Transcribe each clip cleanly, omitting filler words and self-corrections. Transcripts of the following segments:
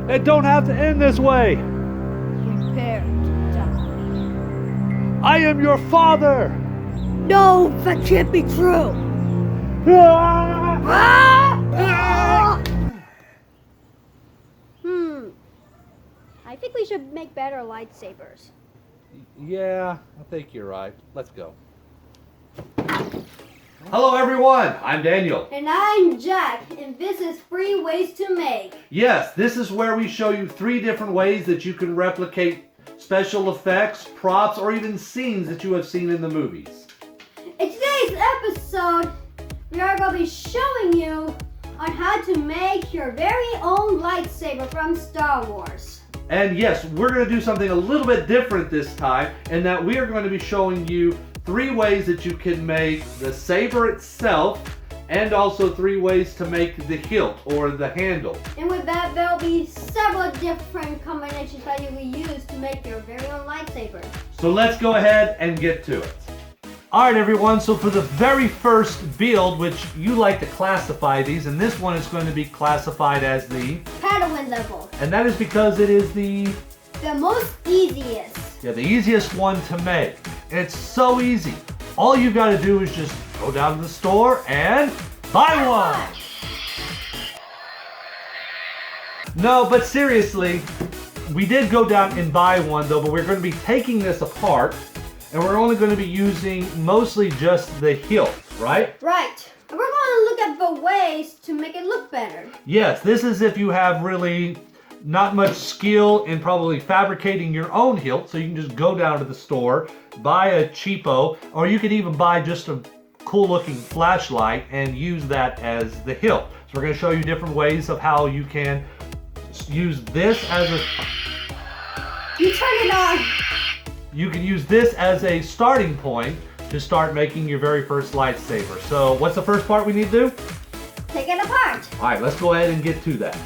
It don't have to end this way. Prepare to die. I am your father. No, that can't be true. I think we should make better lightsabers. Yeah, I think you're right. Let's go. Hello everyone, I'm Daniel. And I'm Jack, and this is 3 ways to make. Yes, this is where we show you 3 different ways that you can replicate special effects, props, or even scenes that you have seen in the movies. In today's episode, we are going to be showing you on how to make your very own lightsaber from Star Wars. And yes, we're going to do something a little bit different this time, in that we are going to be showing you 3 ways that you can make the saber itself, and also 3 ways to make the hilt or the handle. And with that, there will be several different combinations that you will use to make your very own lightsaber. So let's go ahead and get to it. Alright everyone, so for the very first build, which you like to classify these, and this one is going to be classified as the Padawan level. And that is because it is the most easiest. Yeah, the easiest one to make. And it's so easy. All you got to do is just go down to the store and buy one. No, but seriously, we did go down and buy one though, but we're going to be taking this apart, and we're only going to be using mostly just the hilt, right? Right. And we're going to look at the ways to make it look better. Yes, this is if you have really not much skill in probably fabricating your own hilt, so you can just go down to the store, buy a cheapo, or you could even buy just a cool looking flashlight and use that as the hilt. So we're going to show you different ways of how you can use this as a... You turn it on. You can use this as a starting point to start making your very first lightsaber. So what's the first part we need to do? Take it apart. All right, let's go ahead and get to that.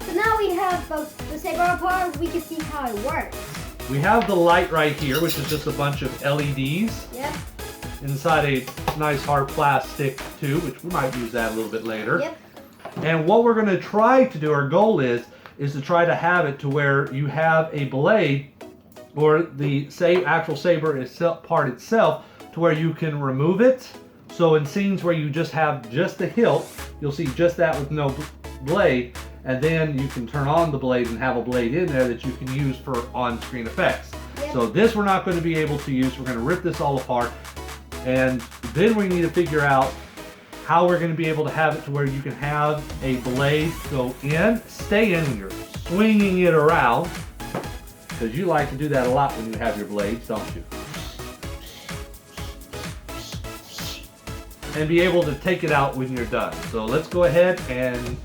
So now we have the saber apart, we can see how it works. We have the light right here, which is just a bunch of LEDs. Yep. Inside a nice hard plastic tube, which we might use that a little bit later. Yep. And what we're going to try to do, our goal is to try to have it to where you have a blade, or the actual saber part itself, to where you can remove it. So in scenes where you just have just the hilt, you'll see just that with no blade, and then you can turn on the blade and have a blade in there that you can use for on-screen effects. Yep. So this we're not going to be able to use. We're going to rip this all apart, and then we need to figure out how we're going to be able to have it to where you can have a blade go in, stay in when you're swinging it around, because you like to do that a lot when you have your blades, don't you? And be able to take it out when you're done. So let's go ahead and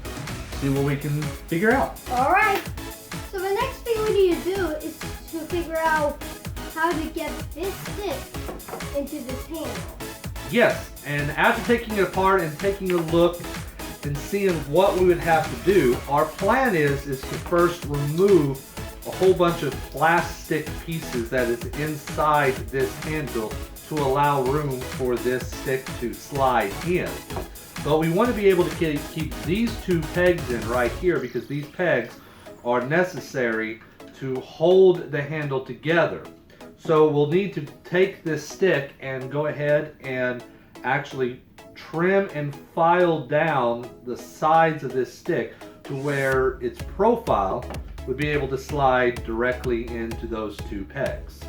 see what we can figure out. Alright. So the next thing we need to do is to figure out how to get this stick into this handle. Yes, and after taking it apart and taking a look and seeing what we would have to do, our plan is to first remove a whole bunch of plastic pieces that is inside this handle to allow room for this stick to slide in. But we want to be able to keep these 2 pegs in right here, because these pegs are necessary to hold the handle together. So we'll need to take this stick and go ahead and actually trim and file down the sides of this stick to where its profile would be able to slide directly into those 2 pegs.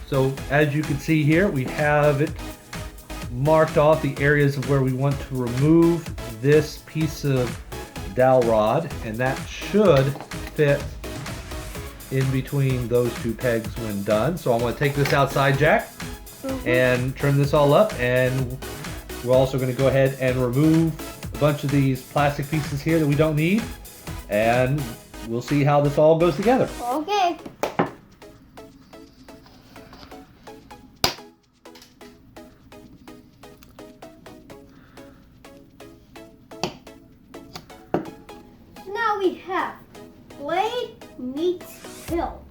So as you can see here, we have it marked off, the areas of where we want to remove this piece of dowel rod, and that should fit in between those two pegs when done. So I'm going to take this outside, Jack, and trim this all up, and we're also going to go ahead and remove a bunch of these plastic pieces here that we don't need, and we'll see how this all goes together. Okay. Now we have blade meets hilt.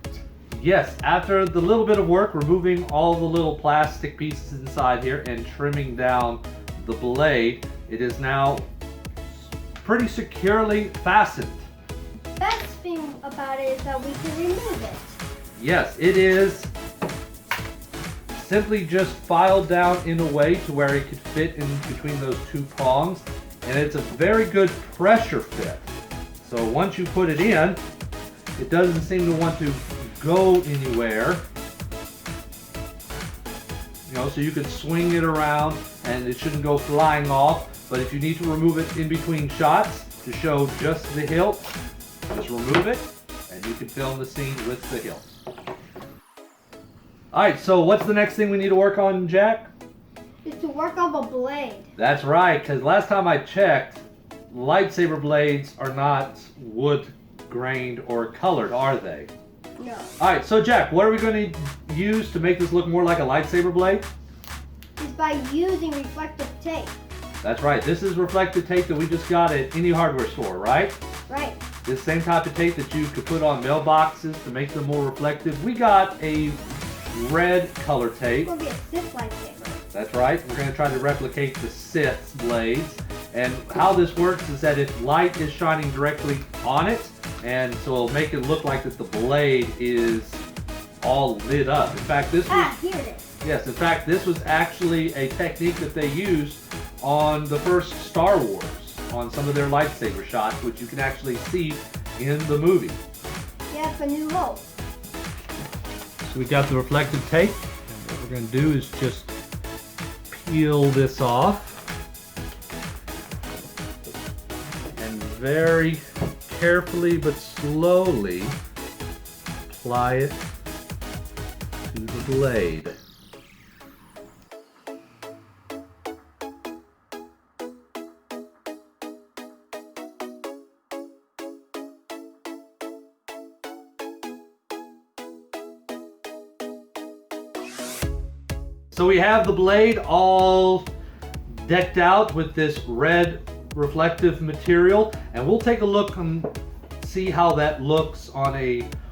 Yes, after the little bit of work removing all the little plastic pieces inside here and trimming down the blade, it is now pretty securely fastened. Best thing about it is that we can remove it. Yes, it is simply just filed down in a way to where it could fit in between those two prongs, and it's a very good pressure fit. So once you put it in, it doesn't seem to want to go anywhere. You know, so you can swing it around and it shouldn't go flying off. But if you need to remove it in between shots to show just the hilt, just remove it and you can film the scene with the hilt. Alright, so what's the next thing we need to work on, Jack? Is to work on a blade. That's right, because last time I checked, lightsaber blades are not wood grained or colored, are they? No. Alright, so Jack, what are we going to use to make this look more like a lightsaber blade? Is by using reflective tape. That's right, this is reflective tape that we just got at any hardware store, right? Right. This same type of tape that you could put on mailboxes to make them more reflective. We got a red color tape. It's going to be a Sith lightsaber. That's right, we're going to try to replicate the Sith's blades. And how this works is that if light is shining directly on it, and so it'll make it look like that the blade is all lit up. In fact, this was, here it is. yes, in fact, this was actually a technique that they used on the first Star Wars, on some of their lightsaber shots, which you can actually see in the movie. Yeah, for New Hope. So we got the reflective tape, and what we're going to do is just peel this off. And very carefully but slowly apply it to the blade. So we have the blade all decked out with this red reflective material, and we'll take a look and see how that looks on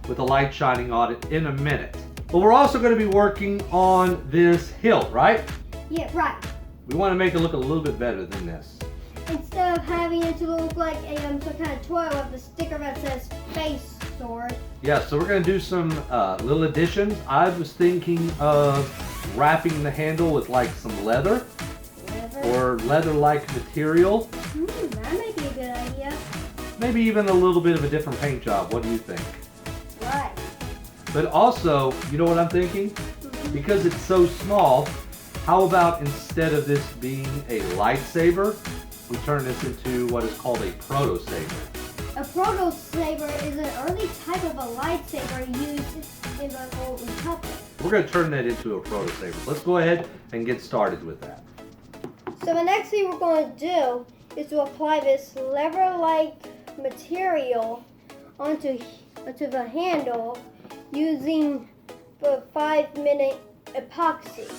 with the light shining on it in a minute. But we're also going to be working on this hilt, right? Yeah, right. We want to make it look a little bit better than this. Instead of having it to look like a some kind of toy with a sticker that says Space Sword. Yeah, so we're going to do some little additions. I was thinking of wrapping the handle with like some leather or leather-like material. That might be a good idea. Maybe even a little bit of a different paint job. What do you think? Right. But also, you know what I'm thinking? Because it's so small, how about instead of this being a lightsaber, we turn this into what is called a proto-saber. A proto-saber is an early type of a lightsaber used in the Old Republic. We're going to turn that into a proto-saber. Let's go ahead and get started with that. So the next thing we're going to do is to apply this leather-like material onto the handle using the 5-minute epoxy.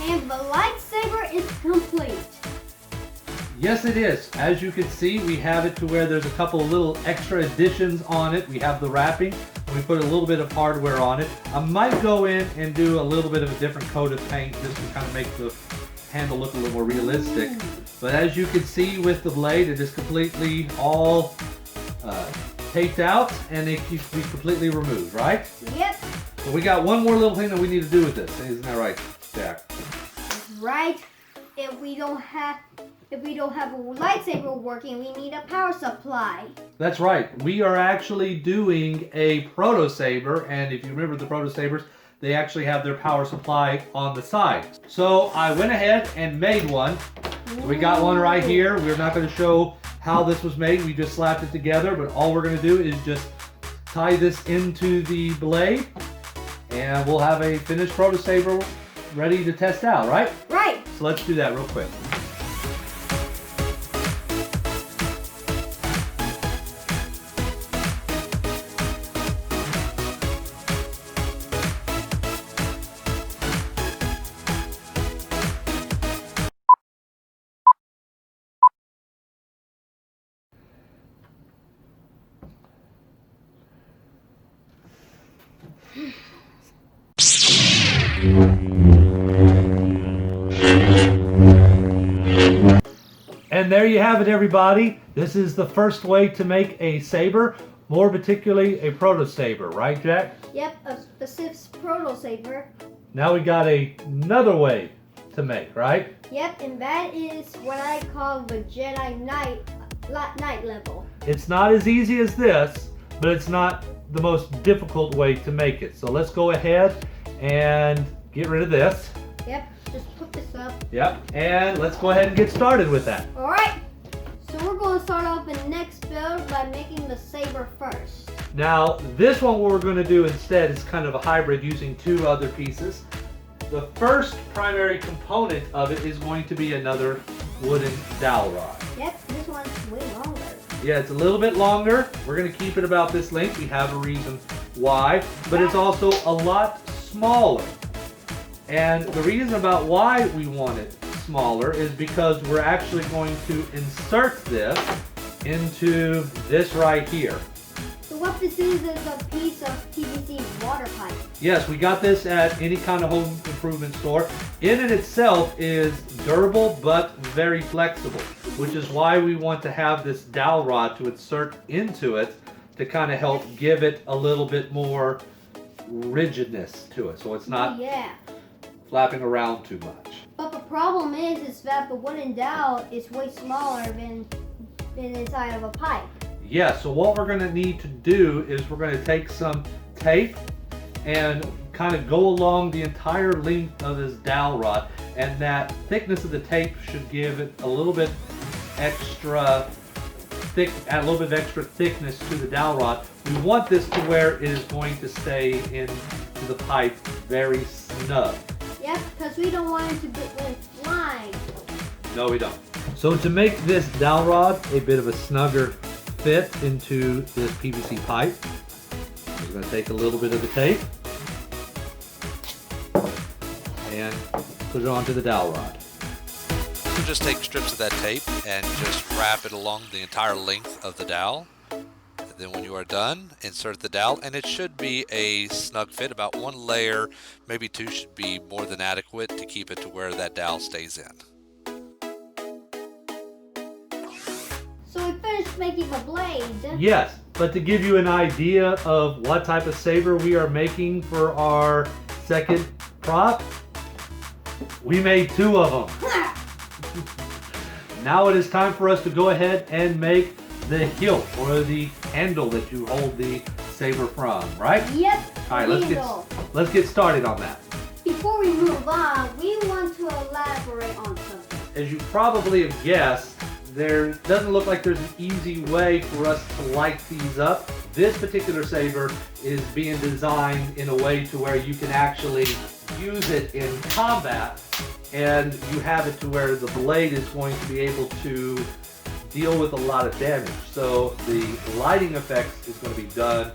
And the lightsaber is complete. Yes, it is. As you can see, we have it to where there's a couple of little extra additions on it. We have the wrapping, and we put a little bit of hardware on it. I might go in and do a little bit of a different coat of paint just to kind of make the handle look a little more realistic. But as you can see with the blade, it is completely all taped out, and it can be completely removed, right? Yep. So we got one more little thing that we need to do with this. Isn't that right, Jack? Right. if we don't have a lightsaber working, we need a power supply. That's right. We are actually doing a proto-saber, and if you remember the proto-sabers, they actually have their power supply on the side. So I went ahead and made one. We got one right here. We're not going to show how this was made. We just slapped it together, but all we're going to do is just tie this into the blade, and we'll have a finished proto-saber ready to test out, right? Right. So let's do that real quick. And there you have it, everybody. This is the first way to make a saber, more particularly a proto-saber, right, Jack? Yep, a specific proto-saber. Now we got another way to make, right? Yep, and that is what I call the Jedi Knight level. It's not as easy as this, but it's not the most difficult way to make it. So let's go ahead and get rid of this. Yep, just put this up. Yep, and let's go ahead and get started with that. Alright, so we're going to start off the next build by making the saber first. Now, this one what we're going to do instead is kind of a hybrid using two other pieces. The first primary component of it is going to be another wooden dowel rod. Yep, this one's way longer. Yeah, it's a little bit longer. We're going to keep it about this length. We have a reason why, but it's also a lot smaller. And the reason about why we want it smaller is because we're actually going to insert this into this right here. So what this is a piece of PVC water pipe. Yes, we got this at any kind of home improvement store. In it itself is durable but very flexible, which is why we want to have this dowel rod to insert into it to kind of help give it a little bit more rigidness to it, so it's not flapping around too much. But the problem is that the wooden dowel is way smaller than inside of a pipe. Yeah, so what we're going to need to do is we're going to take some tape and kind of go along the entire length of this dowel rod, and that thickness of the tape should give it a little bit extra thick, add a little bit of extra thickness to the dowel rod. We want this to where it is going to stay into the pipe very snug. Yep, because we don't want it to go flying. No, we don't. So to make this dowel rod a bit of a snugger fit into this PVC pipe, we're going to take a little bit of the tape and put it onto the dowel rod. So just take strips of that tape and just wrap it along the entire length of the dowel. And then when you are done, insert the dowel, and it should be a snug fit. About one layer, maybe two, should be more than adequate to keep it to where that dowel stays in. So we finished making the blade. Yes, but to give you an idea of what type of saber we are making for our second prop, we made two of them. Now it is time for us to go ahead and make the hilt or the handle that you hold the saber from, right? Yep. All right, let's get started on that. Before we move on, we want to elaborate on something. As you probably have guessed, there doesn't look like there's an easy way for us to light these up. This particular saber is being designed in a way to where you can actually use it in combat, and you have it to where the blade is going to be able to deal with a lot of damage. So the lighting effects is going to be done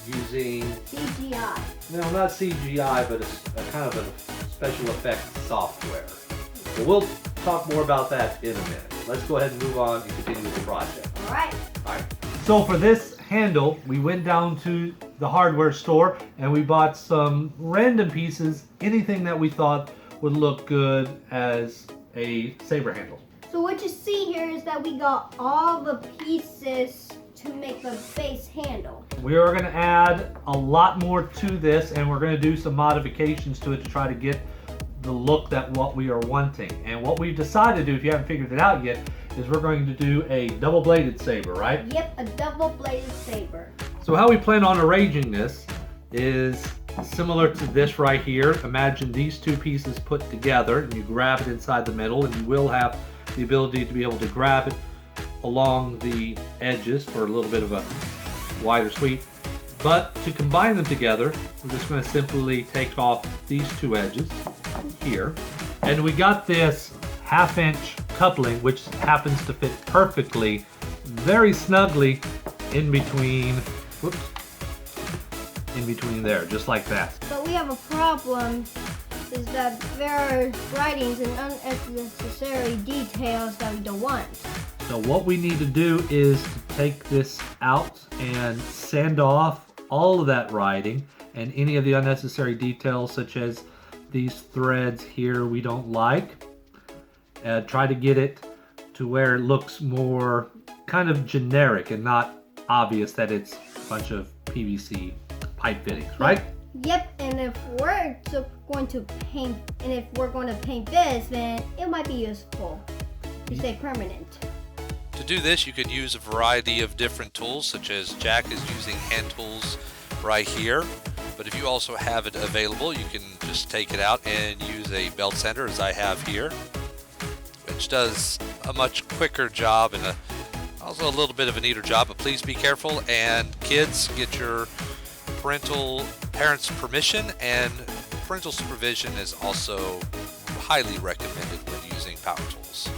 using CGI. No, not CGI, but a kind of a special effects software. But we'll talk more about that in a minute. Let's go ahead and move on and continue with the project. All right. All right. So for this handle, we went down to the hardware store and we bought some random pieces, anything that we thought would look good as a saber handle. So what you see here is that we got all the pieces to make the base handle. We are going to add a lot more to this, and we're going to do some modifications to it to try to get the look that what we are wanting. And what we've decided to do, if you haven't figured it out yet, is we're going to do a double-bladed saber, right? Yep, a double-bladed saber. So how we plan on arranging this is similar to this right here. Imagine these two pieces put together, and you grab it inside the middle, and you will have the ability to be able to grab it along the edges for a little bit of a wider sweep. But to combine them together, we're just going to simply take off these two edges here. And we got this 1/2 inch coupling, which happens to fit perfectly, very snugly in between, whoops, in between there, just like that. But we have a problem, is that there are writings and unnecessary details that we don't want. So what we need to do is to take this out and sand off all of that writing and any of the unnecessary details, such as these threads here we don't like. Try to get it to where it looks more kind of generic and not obvious that it's a bunch of PVC pipe fittings, right? Yep, and if we're going to paint, this, then it might be useful to stay permanent. To do this, you could use a variety of different tools, such as Jack is using hand tools right here. But if you also have it available, you can just take it out and use a belt sander, as I have here, which does a much quicker job and also a little bit of a neater job. But please be careful, and kids, get your parents' permission, and parental supervision is also highly recommended when using power tools.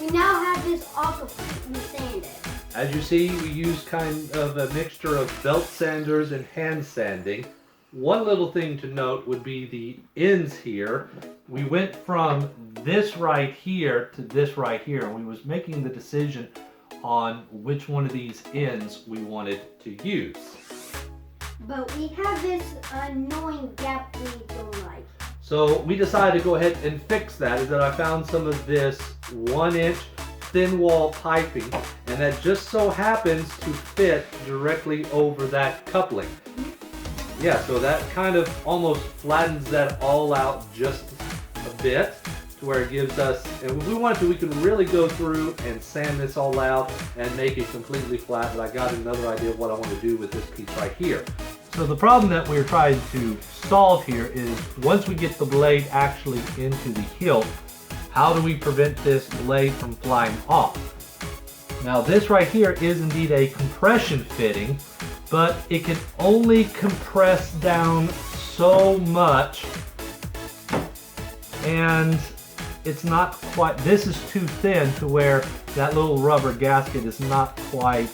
We now have this all completely sanded. As you see, we use kind of a mixture of belt sanders and hand sanding. One little thing to note would be the ends here. We went from this right here to this right here. We was making the decision on which one of these ends we wanted to use. But we have this annoying gap we don't like. So we decided to go ahead and fix that. Is that I found some of this 1-inch thin wall piping, and that just so happens to fit directly over that coupling. Yeah, so that kind of almost flattens that all out just a bit to where it gives us, and if we wanted to, we could really go through and sand this all out and make it completely flat, but I got another idea of what I want to do with this piece right here. So the problem that we're trying to solve here is once we get the blade actually into the hilt, how do we prevent this blade from flying off? Now this right here is indeed a compression fitting, but it can only compress down so much, and it's not quite, this is too thin to where that little rubber gasket is not quite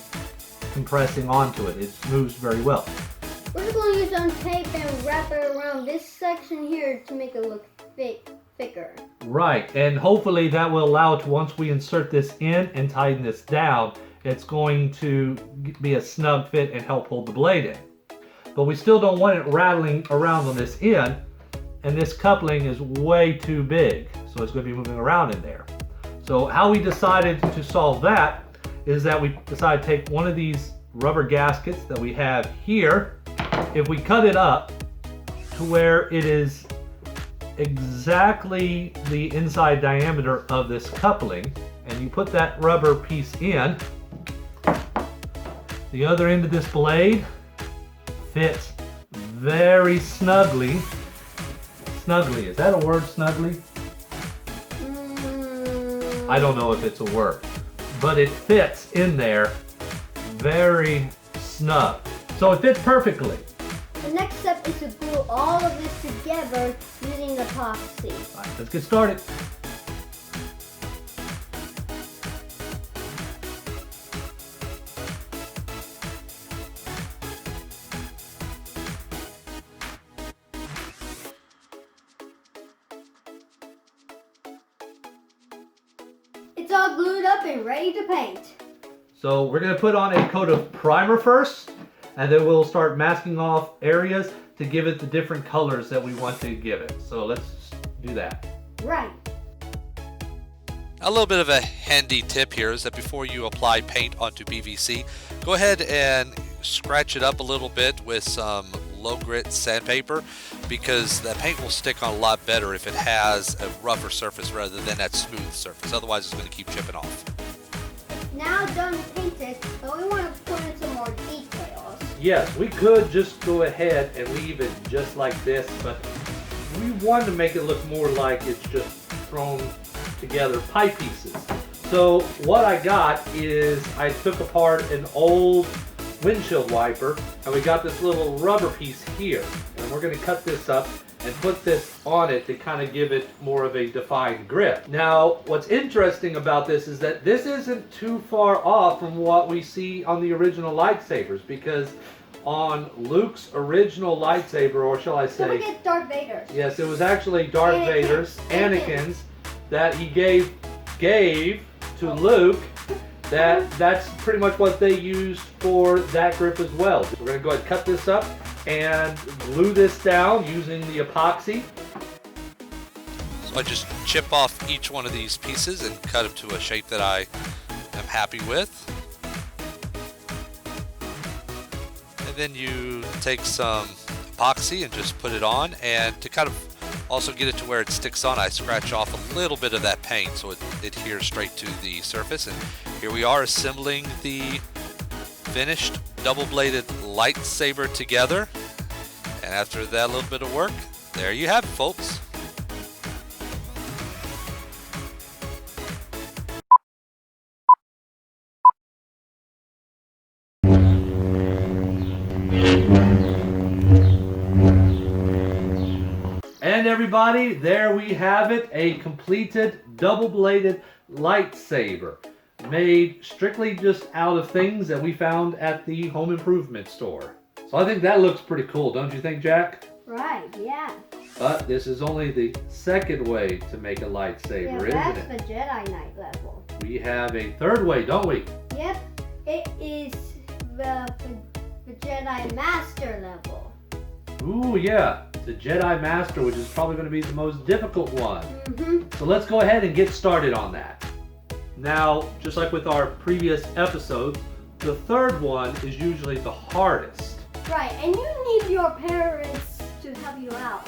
compressing onto it. It moves very well. We're just going to use some tape and wrap it around this section here to make it look thicker. Right, and hopefully that will allow it to, once we insert this in and tighten this down, it's going to be a snug fit and help hold the blade in. But we still don't want it rattling around on this end, and this coupling is way too big, so it's going to be moving around in there. So how we decided to solve that is that we decided to take one of these rubber gaskets that we have here. If we cut it up to where it is exactly the inside diameter of this coupling, and you put that rubber piece in, the other end of this blade fits very snugly. Snugly, is that a word, snugly? I don't know if it's a word, but it fits in there very snug. So it fits perfectly. The next step is to glue all of this together using epoxy. All right, let's get started. It's all glued up and ready to paint. So we're going to put on a coat of primer first, and then we'll start masking off areas to give it the different colors that we want to give it. So let's do that. Right. A little bit of a handy tip here is that before you apply paint onto PVC, go ahead and scratch it up a little bit with some low grit sandpaper, because that paint will stick on a lot better if it has a rougher surface rather than that smooth surface. Otherwise it's going to keep chipping off. Now done painted, but we want to put in some more details. Yes, we could just go ahead and leave it just like this, but we wanted to make it look more like it's just thrown together pie pieces. So what I got is I took apart an old windshield wiper, and we got this little rubber piece here, and we're going to cut this up and put this on it to kind of give it more of a defined grip. Now, what's interesting about this is that this isn't too far off from what we see on the original lightsabers, because on Luke's original lightsaber, or shall I say... Don't forget Darth Vader's. Yes, it was actually Darth Vader's, Anakin's, that he gave to Luke. That's pretty much what they used for that grip as well. We're going to go ahead and cut this up and glue this down using the epoxy. So I just chip off each one of these pieces and cut them to a shape that I am happy with. And then you take some epoxy and just put it on, and to kind of also get it to where it sticks on, I scratch off a little bit of that paint so it adheres straight to the surface. And here we are assembling the finished double-bladed lightsaber together. And after that little bit of work, there you have it, folks. And everybody, there we have it, a completed double-bladed lightsaber, made strictly just out of things that we found at the home improvement store. So I think that looks pretty cool, don't you think, Jack? Right, yeah. But this is only the second way to make a lightsaber, Yeah, isn't that's it? the Jedi Knight level. We have a third way, don't we? Yep, it is the Jedi Master level. Ooh, yeah, the Jedi Master, which is probably going to be the most difficult one. Mm-hmm. So let's go ahead and get started on that. Now, just like with our previous episodes, the third one is usually the hardest. Right, and you need your parents to help you out.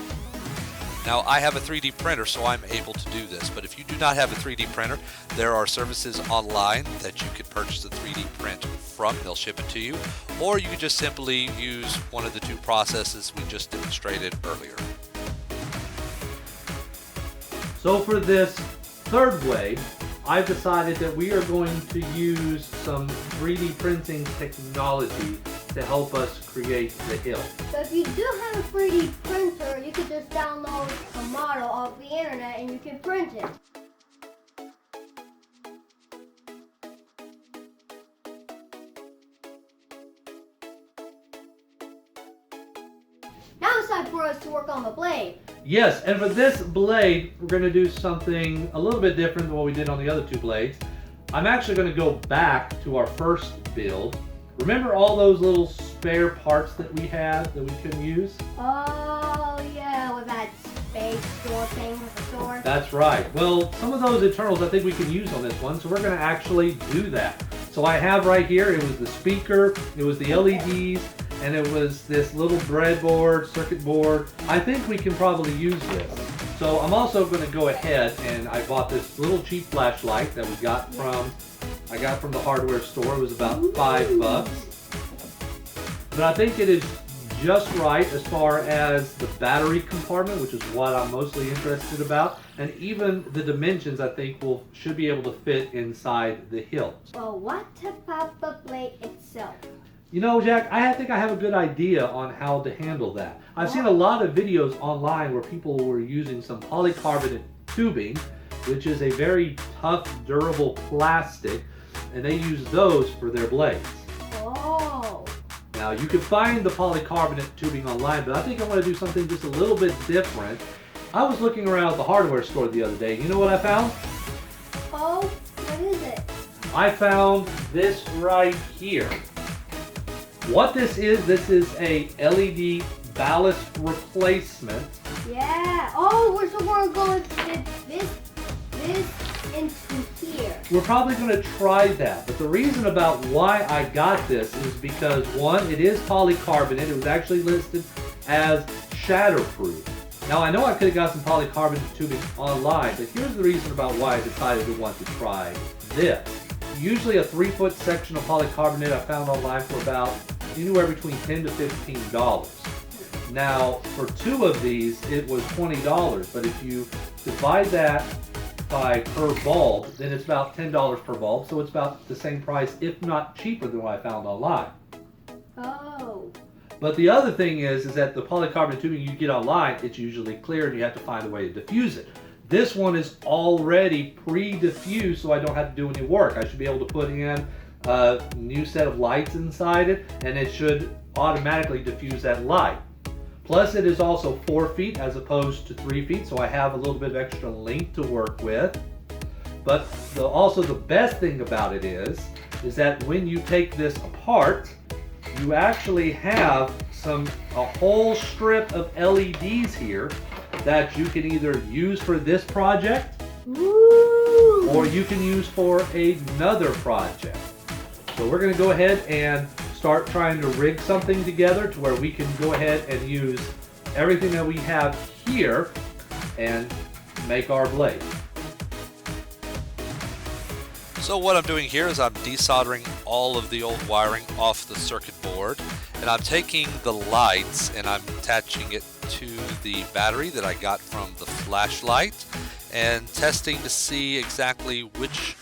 Now, I have a 3D printer, so I'm able to do this. But if you do not have a 3D printer, there are services online that you can purchase a 3D print from. They'll ship it to you. Or you can just simply use one of the two processes we just demonstrated earlier. So for this third way, I've decided that we are going to use some 3D printing technology to help us create the hill. So if you do have a 3D printer, you could just download a model off the internet and you can print it. Now it's time for us to work on the blade. Yes, and for this blade, we're going to do something a little bit different than what we did on the other two blades. I'm actually going to go back to our first build. Remember all those little spare parts that we had that we couldn't use? Oh yeah, with that space door thing with the door. That's right. Well, some of those internals I think we can use on this one, so we're going to actually do that. So I have right here, it was the speaker, it was the LEDs, and it was this little breadboard, circuit board. I think we can probably use this. So I'm also going to go ahead and I bought this little cheap flashlight that we got from the hardware store. It was about $5. But I think it is just right as far as the battery compartment, which is what I'm mostly interested about. And even the dimensions I think should be able to fit inside the hilt. Well, what about the blade itself? You know, Jack, I think I have a good idea on how to handle that. I've seen a lot of videos online where people were using some polycarbonate tubing, which is a very tough, durable plastic, and they use those for their blades. Oh. Now, you can find the polycarbonate tubing online, but I think I want to do something just a little bit different. I was looking around at the hardware store the other day. You know what I found? Oh, what is it? I found this right here. What this is a LED ballast replacement. Yeah. Oh, so we're going to fit this into here. We're probably going to try that, but the reason about why I got this is because, one, it is polycarbonate. It was actually listed as shatterproof. Now I know I could have got some polycarbonate tubing online, but here's the reason about why I decided to want to try this. Usually a 3-foot section of polycarbonate I found online for about anywhere between $10 to $15. Now for 2 of these it was $20, but if you divide that by per bulb, then it's about $10 per bulb, so it's about the same price, if not cheaper than what I found online. Oh. But the other thing is that the polycarbonate tubing you get online, it's usually clear and you have to find a way to diffuse it. This one is already pre-diffused, so I don't have to do any work. I should be able to put in a new set of lights inside it, and it should automatically diffuse that light. Plus it is also 4 feet as opposed to 3 feet, so I have a little bit of extra length to work with. But also the best thing about it is that when you take this apart, you actually have a whole strip of LEDs here that you can either use for this project, Woo! or you can use for another project. So we're going to go ahead and start trying to rig something together to where we can go ahead and use everything that we have here and make our blade. So what I'm doing here is I'm desoldering all of the old wiring off the circuit board, and I'm taking the lights and I'm attaching it to the battery that I got from the flashlight and testing to see exactly which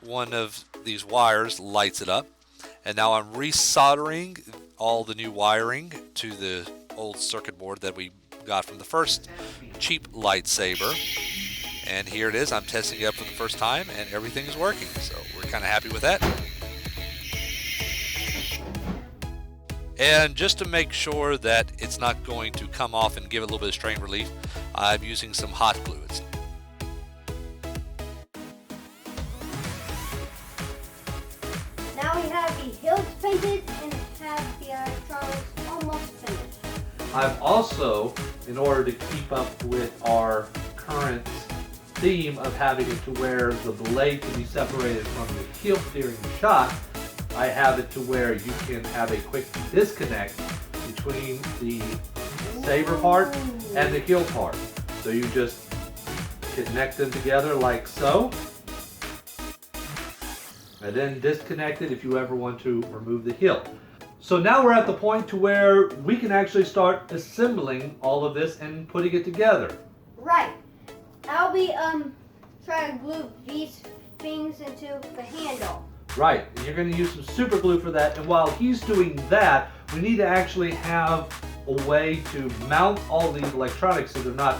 one of these wires lights it up. And now I'm resoldering all the new wiring to the old circuit board that we got from the first cheap lightsaber. And here it is, I'm testing it up for the first time and everything is working. So we're kind of happy with that. And just to make sure that it's not going to come off and give it a little bit of strain relief, I'm using some hot glue. Now we have the hills painted and have the electronics almost finished. I've also, in order to keep up with our current theme of having it to where the blade can be separated from the hilt during the shot, I have it to where you can have a quick disconnect between the saber part and the hilt part. So you just connect them together like so, and then disconnect it if you ever want to remove the hilt. So now we're at the point to where we can actually start assembling all of this and putting it together. Right. I'll be trying to glue these things into the handle. Right, and you're going to use some super glue for that, and while he's doing that, we need to actually have a way to mount all these electronics so they're not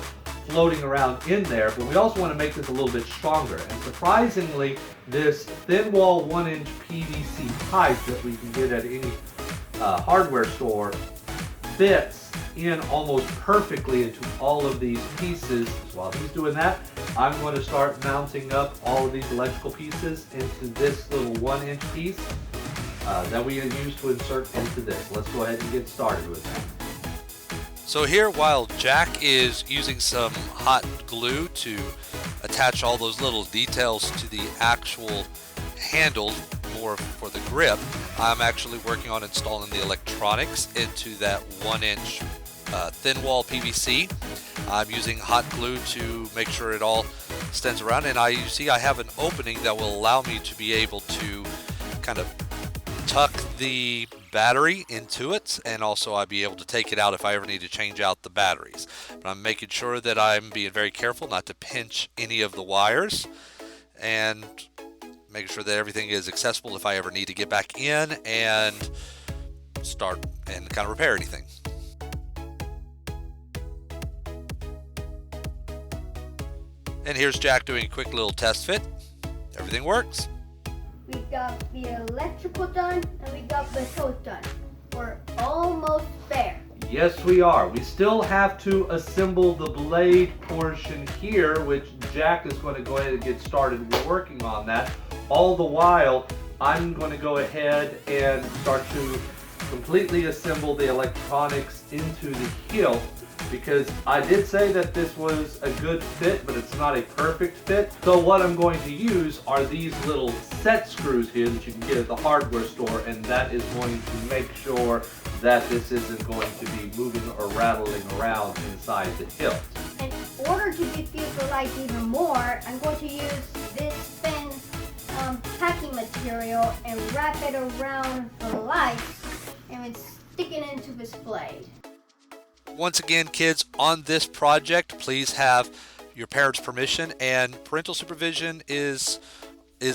floating around in there, but we also want to make this a little bit stronger. And surprisingly, this thin wall 1-inch PVC pipe that we can get at any hardware store fits in almost perfectly into all of these pieces. While he's doing that, I'm going to start mounting up all of these electrical pieces into this little 1-inch piece that we use to insert into this. Let's go ahead and get started with that. So here, while Jack is using some hot glue to attach all those little details to the actual handle more for the grip, I'm actually working on installing the electronics into that 1-inch thin wall PVC. I'm using hot glue to make sure it all extends around, and you see I have an opening that will allow me to be able to kind of tuck the battery into it, and also I'll be able to take it out if I ever need to change out the batteries. But I'm making sure that I'm being very careful not to pinch any of the wires, and making sure that everything is accessible if I ever need to get back in and start and kind of repair anything. And here's Jack doing a quick little test fit. Everything works. We got the electrical done and we got the hilt done. We're almost there. Yes, we are. We still have to assemble the blade portion here, which Jack is going to go ahead and get started working on that. All the while, I'm going to go ahead and start to completely assemble the electronics into the hilt because I did say that this was a good fit, but it's not a perfect fit. So what I'm going to use are these little set screws here that you can get at the hardware store, and that is going to make sure that this isn't going to be moving or rattling around inside the hilt. In order to diffuse the lights even more, I'm going to use this thin packing material and wrap it around the lights and stick it into this blade. Once again, kids, on this project, please have your parents' permission, and parental supervision is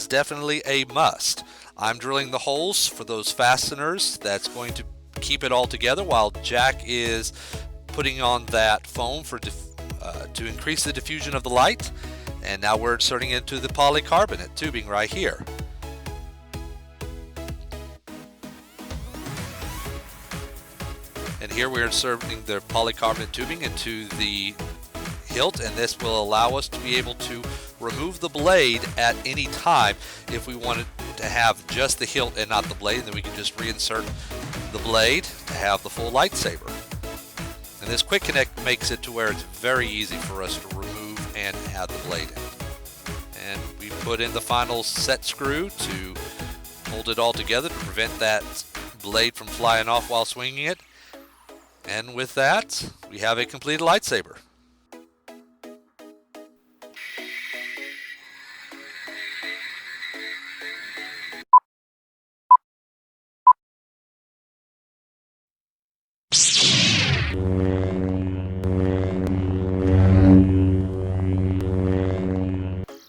definitely a must. I'm drilling the holes for those fasteners that's going to keep it all together, while Jack is putting on that foam for to increase the diffusion of the light. And now we're inserting into the polycarbonate tubing right here. And here we're inserting the polycarbonate tubing into the hilt, and this will allow us to be able to remove the blade at any time. If we wanted to have just the hilt and not the blade, then we can just reinsert the blade to have the full lightsaber. And this quick connect makes it to where it's very easy for us to remove and add the blade in. And we put in the final set screw to hold it all together to prevent that blade from flying off while swinging it. And with that, we have a completed lightsaber.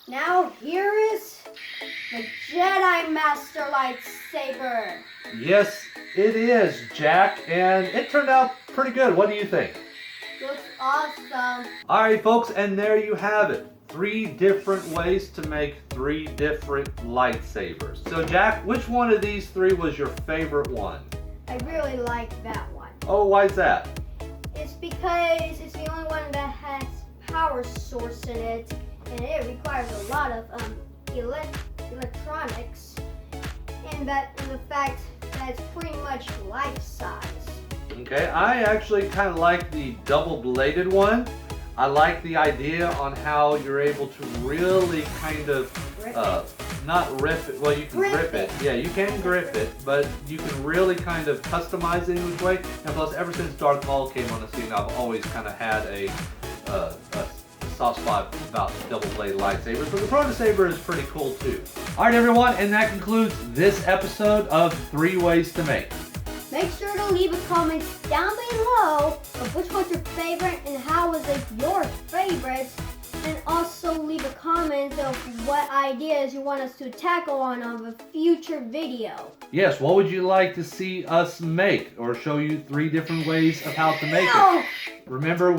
Now here is the Jedi Master lightsaber. Yes, it is, Jack, and it turned out pretty good. What do you think? Looks awesome. Alright folks, and there you have it. 3 different ways to make 3 different lightsabers. So Jack, which one of these 3 was your favorite one? I really like that one. Oh, why is that? It's because it's the only one that has power source in it, and it requires a lot of electronics, and the fact that it's pretty much life size. Okay, I actually kind of like the double-bladed one. I like the idea on how you're able to really kind of, not rip it, well you can grip it. Yeah, you can grip it, but you can really kind of customize it in which way. And plus, ever since Darth Maul came on the scene, I've always kind of had a soft spot about double-bladed lightsabers, but the proto-saber is pretty cool too. Alright everyone, and that concludes this episode of 3 Ways to Make. Make sure to leave a comment down below of which one's your favorite and how was it your favorite, and also leave a comment of what ideas you want us to tackle on a future video. Yes, what would you like to see us make, or show you 3 different ways of how to make it? Remember,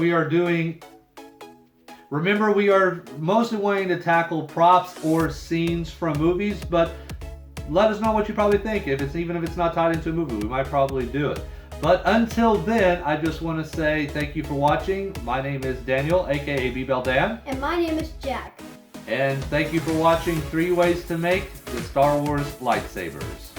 we are mostly wanting to tackle props or scenes from movies, but let us know what you probably think. Even if it's not tied into a movie, we might probably do it. But until then, I just want to say thank you for watching. My name is Daniel, aka B-Bell Dan. And my name is Jack. And thank you for watching 3 Ways to Make the Star Wars Lightsabers.